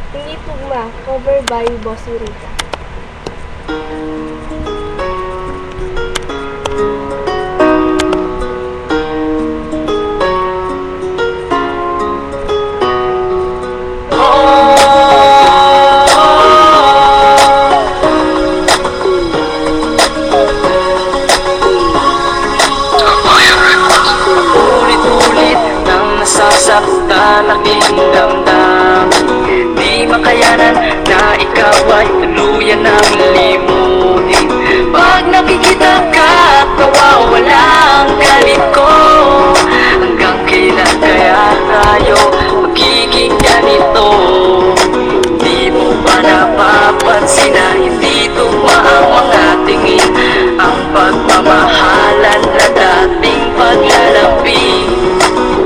Hindi Tugma, cover by Bossy Rita. Ulit-ulit nang nasasaktan aking damdamin, di makayanan na ikaw ay tuluyan ng limutin. Pag nakikita ka at nawawala ang galit ko, hanggang kailan kaya tayo magiging ganito? Di mo ba napapansin na hindi tugma ang mga tingin, ang pagmamahalan na dating paglalambing?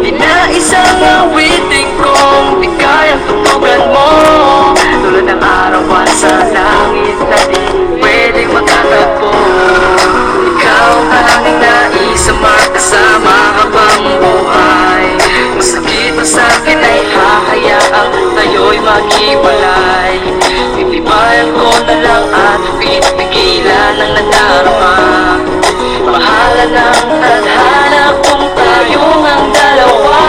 Di na isang awitin kong di kayang tutugan mo, tulad ng arawan sa langit na di pwedeng magkatagpo. Ikaw ang tanging nais na makasama habang buhay. Masakit na sa'kin ay hahayaang tayo'y maghiwalay. Titibayan ko na lang at pinipigilan ang nadarama. Bahala ng tadhana kung tayong ang dalawa.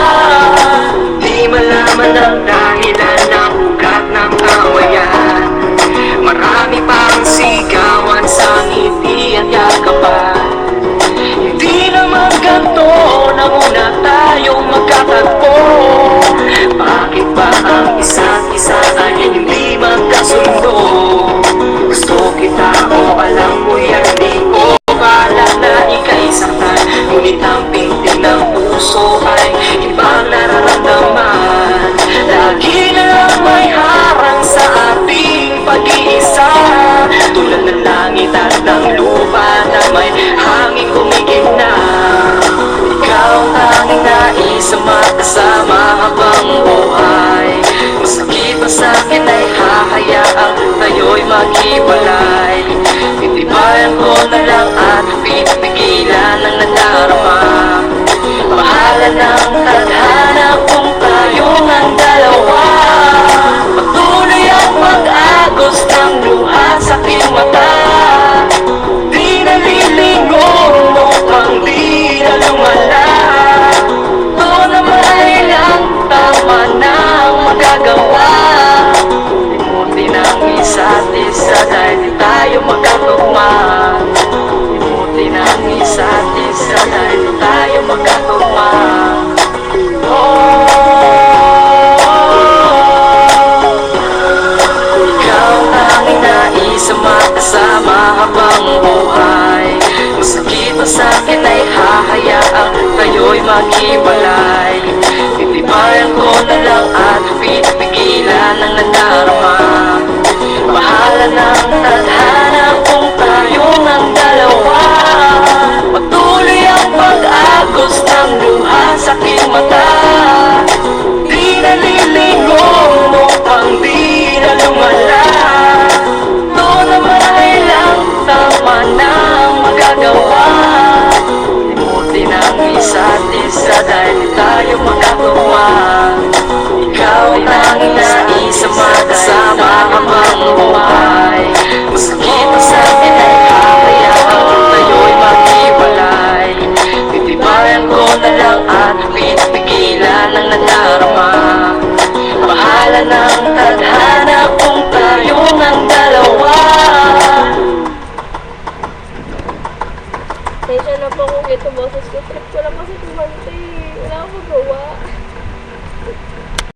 Di malaman ang dahilan ng ugat ng awayan. Marami pang sigawan sa ngiti at yakapan. Hindi naman ganito na una tayong magkatagpo. Bakit ba ang isa't isa ay hindi magkasundo? Gusto kita o alam mo yan, di ko akala na ika'y saktan. Ngunit ang pintig ng puso ay ibang nararamdaman. Lagi na lang may harang sa ating pag-iisa, tulad ng langit at ng lupa na may hangin kumigina. Ikaw ang tanging nais na makasama habang buhay. Masakit na sa'kin ay hahayaang tayo'y maghiwalay. Titibayan ko na lang at pinipigilan ang nadarama. Bahala ng tadhana kung tayong ang dalawa. Patuloy ang pag-agos ng luha sa aking mata. Di nalilingon upang di na lumala. Ito naman ay lang tama na ang magagawa. Limutin ang isa't isa dahil di tayo magkatugma. Limutin ang isa't isa dahil di tayo magkatugma. Ikaw ang tanging nais na makasama habang buhay. Masakit na sa'kin ay hahayaang tayo'y maghiwalay. Titibayan ko na lang at pinipigilan ang nadarama. Bahala ng tadhana kung tayong ang dalawa. Patuloy ang pag-agos ng luha sa aking mata. Di nalilingon upang di na lumala. Ito naman ay lang tama na ang magagawa. Limutin ang isa't isa dahil di tayo magkatugma. Ikaw ang tanging nais na makasama habang buhay. Masakit na sa'kin ay hahayaang tayo'y maghiwalay. Titibayan ko na lang at pinipigilan ang nadarama. Bahala ng tadhana kung tayong ang dalawa. Pasensya na po kung ito boses ko. Trip ko lang kasi kumanta eh. Wala akong magawa.